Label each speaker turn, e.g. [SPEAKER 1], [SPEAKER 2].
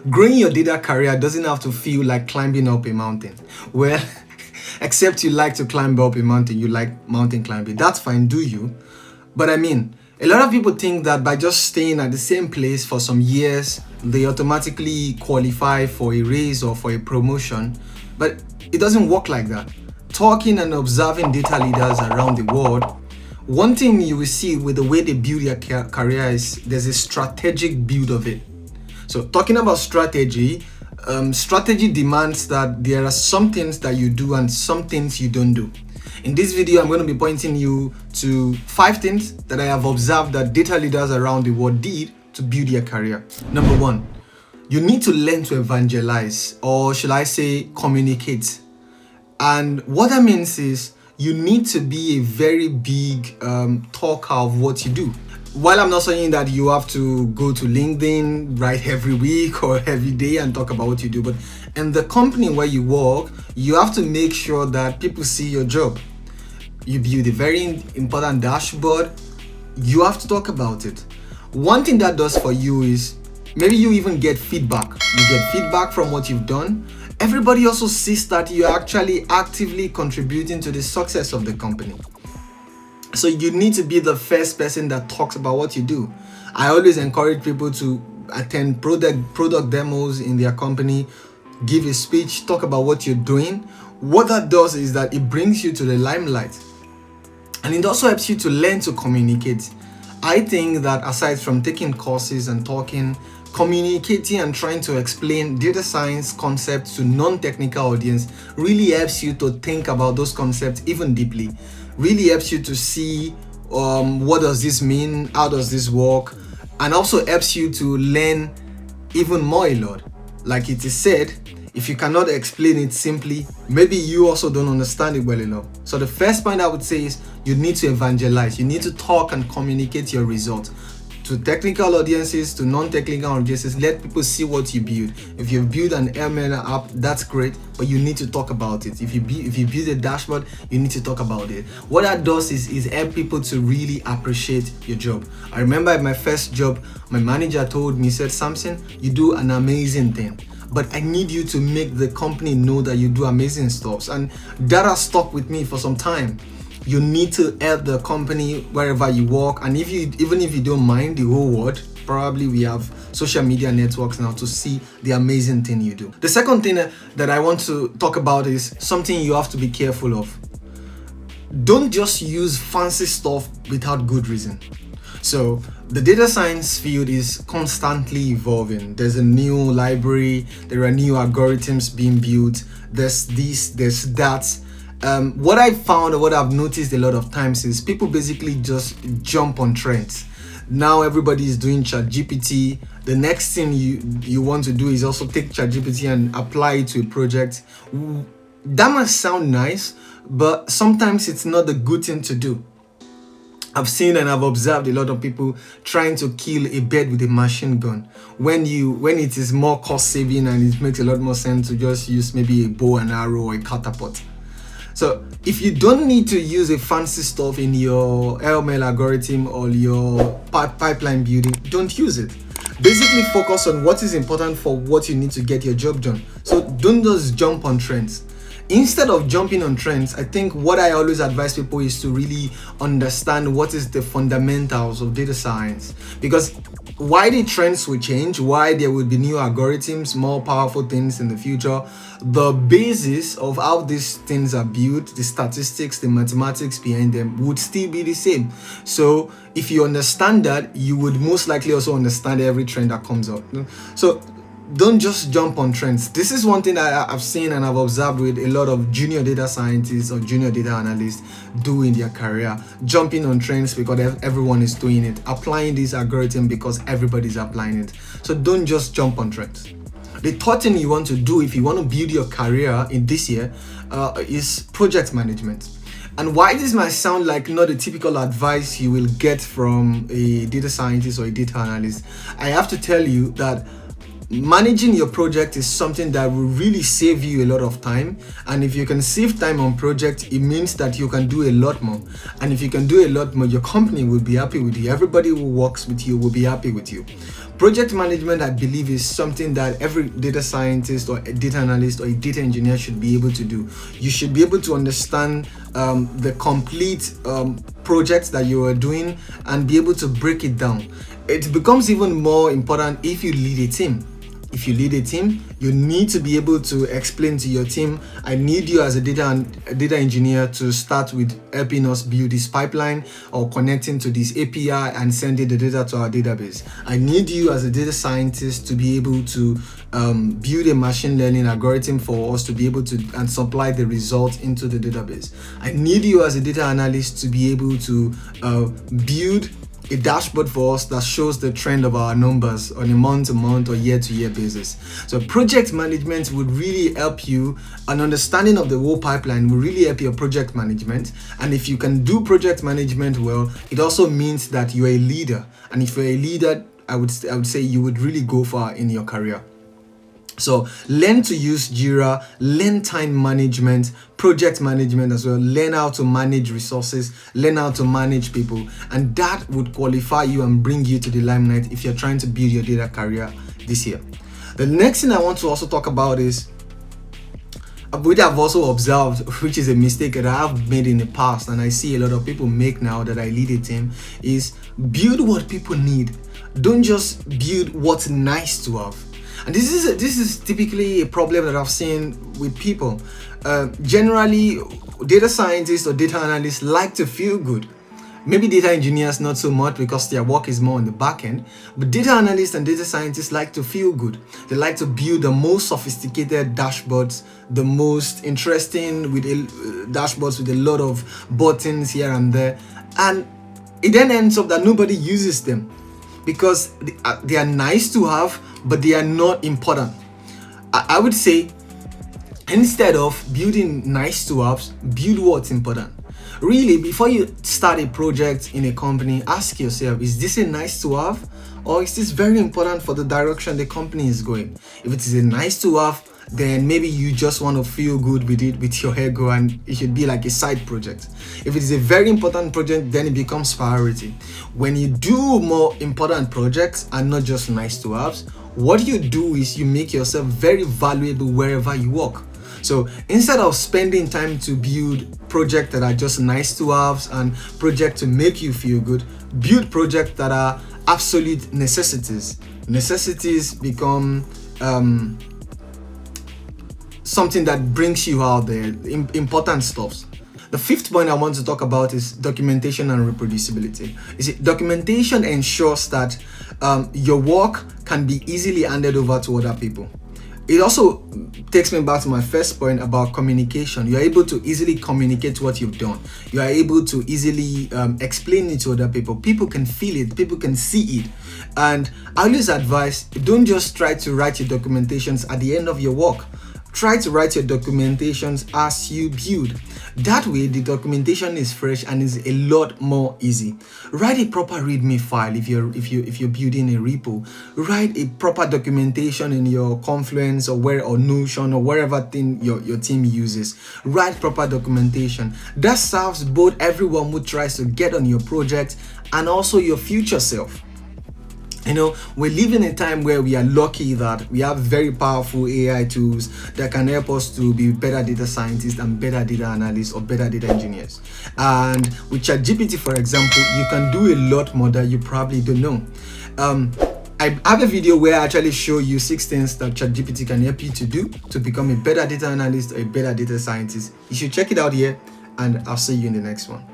[SPEAKER 1] Growing your data career doesn't have to feel like climbing up a mountain. Well, except you like to climb up a mountain, you like mountain climbing. That's fine, do you? But I mean, a lot of people think that by just staying at the same place for some years, they automatically qualify for a raise or for a promotion. But it doesn't work like that. Talking and observing data leaders around the world, one thing you will see with the way they build their career is there's a strategic build of it. So talking about strategy, strategy demands that there are some things that you do and some things you don't do. In this video, I'm going to be pointing you to 5 things that I have observed that data leaders around the world did to build their career. Number 1, you need to learn to evangelize, or should I say communicate. And what that means is you need to be a very big talker of what you do. While I'm not saying that you have to go to LinkedIn, write every week or every day and talk about what you do, but in the company where you work, you have to make sure that people see your job. You build a very important dashboard, you have to talk about it. One thing that does for you is maybe you even get feedback. You get feedback from what you've done. Everybody also sees that you're actually actively contributing to the success of the company. So you need to be the first person that talks about what you do. I always encourage people to attend product demos in their company, give a speech, talk about what you're doing. What that does is that it brings you to the limelight. And it also helps you to learn to communicate. I think that aside from taking courses and talking, communicating and trying to explain data science concepts to non-technical audience really helps you to think about those concepts even deeply. Really helps you to see what does this mean, how does this work, and also helps you to learn even more a lot. Like it is said, if you cannot explain it simply, maybe you also don't understand it well enough. So the first point I would say is you need to evangelize. You need to talk and communicate your results to technical audiences, to non-technical audiences. Let people see what you build. If you build an ML app, that's great, but you need to talk about it. If you build a dashboard, you need to talk about it. What that does is help people to really appreciate your job. I remember at my first job, my manager told me, said, "Samson, you do an amazing thing, but I need you to make the company know that you do amazing stuff." And that has stuck with me for some time. You need to help the company wherever you work, and even if you don't mind the whole world, probably we have social media networks now to see the amazing thing you do. The second thing that I want to talk about is something you have to be careful of. Don't just use fancy stuff without good reason. So the data science field is constantly evolving. There's a new library, there are new algorithms being built, there's this, there's that. What I found or what I've noticed a lot of times is people basically just jump on trends. Now everybody is doing ChatGPT. The next thing you want to do is also take ChatGPT and apply it to a project. That must sound nice, but sometimes it's not a good thing to do. I've seen and I've observed a lot of people trying to kill a bird with a machine gun when it is more cost saving and it makes a lot more sense to just use maybe a bow and arrow or a catapult. So if you don't need to use a fancy stuff in your ML algorithm or your pipeline building, don't use it. Basically focus on what is important for what you need to get your job done. So don't just jump on trends. Instead of jumping on trends, I think what I always advise people is to really understand what is the fundamentals of data science. Because why the trends will change, why there will be new algorithms, more powerful things in the future, the basis of how these things are built, the statistics, the mathematics behind them would still be the same. So if you understand that, you would most likely also understand every trend that comes out. So don't just jump on trends. This is one thing that I've seen and I've observed with a lot of junior data scientists or junior data analysts do in their career. Jumping on trends because everyone is doing it. Applying this algorithm because everybody's applying it. So don't just jump on trends. The third thing you want to do if you want to build your career in this year is project management. And why this might sound like not the typical advice you will get from a data scientist or a data analyst, I have to tell you that managing your project is something that will really save you a lot of time. And if you can save time on projects, it means that you can do a lot more. And if you can do a lot more, your company will be happy with you. Everybody who works with you will be happy with you. Project management, I believe, is something that every data scientist or a data analyst or a data engineer should be able to do. You should be able to understand the complete projects that you are doing and be able to break it down. It becomes even more important if you lead a team. If you lead a team, you need to be able to explain to your team, I need you as a data engineer to start with helping us build this pipeline or connecting to this API and sending the data to our database. I need you as a data scientist to be able to build a machine learning algorithm for us to be able to and supply the results into the database. I need you as a data analyst to be able to build a dashboard for us that shows the trend of our numbers on a month-to-month or year-to-year basis. So project management would really help you. An understanding of the whole pipeline will really help your project management. And if you can do project management well, it also means that you're a leader. And if you're a leader, I would say you would really go far in your career. So learn to use Jira, learn time management, project management as well, learn how to manage resources, learn how to manage people, and that would qualify you and bring you to the limelight if you're trying to build your data career this year. The next thing I want to also talk about is, which I've also observed, which is a mistake that I've made in the past and I see a lot of people make now that I lead a team, is build what people need. Don't just build what's nice to have. And this is typically a problem that I've seen with people. Generally, data scientists or data analysts like to feel good. Maybe data engineers not so much because their work is more on the back end. But data analysts and data scientists like to feel good. They like to build the most sophisticated dashboards, the most interesting with dashboards with a lot of buttons here and there. And it then ends up that nobody uses them, because they are nice to have, but they are not important. I would say, instead of building nice to haves, build what's important. Really, before you start a project in a company, ask yourself, is this a nice to have, or is this very important for the direction the company is going? If it is a nice to have, then maybe you just want to feel good with it, with your ego, and it should be like a side project. If it is a very important project, then it becomes priority. When you do more important projects and not just nice to haves, what you do is you make yourself very valuable wherever you work. So instead of spending time to build projects that are just nice to haves and projects to make you feel good, build projects that are absolute necessities. Necessities become something that brings you out there, important stuff. The fifth point I want to talk about is documentation and reproducibility. Documentation ensures that your work can be easily handed over to other people. It also takes me back to my first point about communication. You are able to easily communicate what you've done. You are able to easily explain it to other people. People can feel it. People can see it. And I always advise, don't just try to write your documentations at the end of your work. Try to write your documentations as you build. That way, the documentation is fresh and is a lot more easy. Write a proper README file if you're building a repo. Write a proper documentation in your Confluence or Notion or wherever thing your team uses. Write proper documentation. That serves both everyone who tries to get on your project and also your future self. You know, we live in a time where we are lucky that we have very powerful AI tools that can help us to be better data scientists and better data analysts or better data engineers. And with ChatGPT, for example, you can do a lot more that you probably don't know. I have a video where I actually show you 6 things that ChatGPT can help you to do to become a better data analyst or a better data scientist. You should check it out here, and I'll see you in the next one.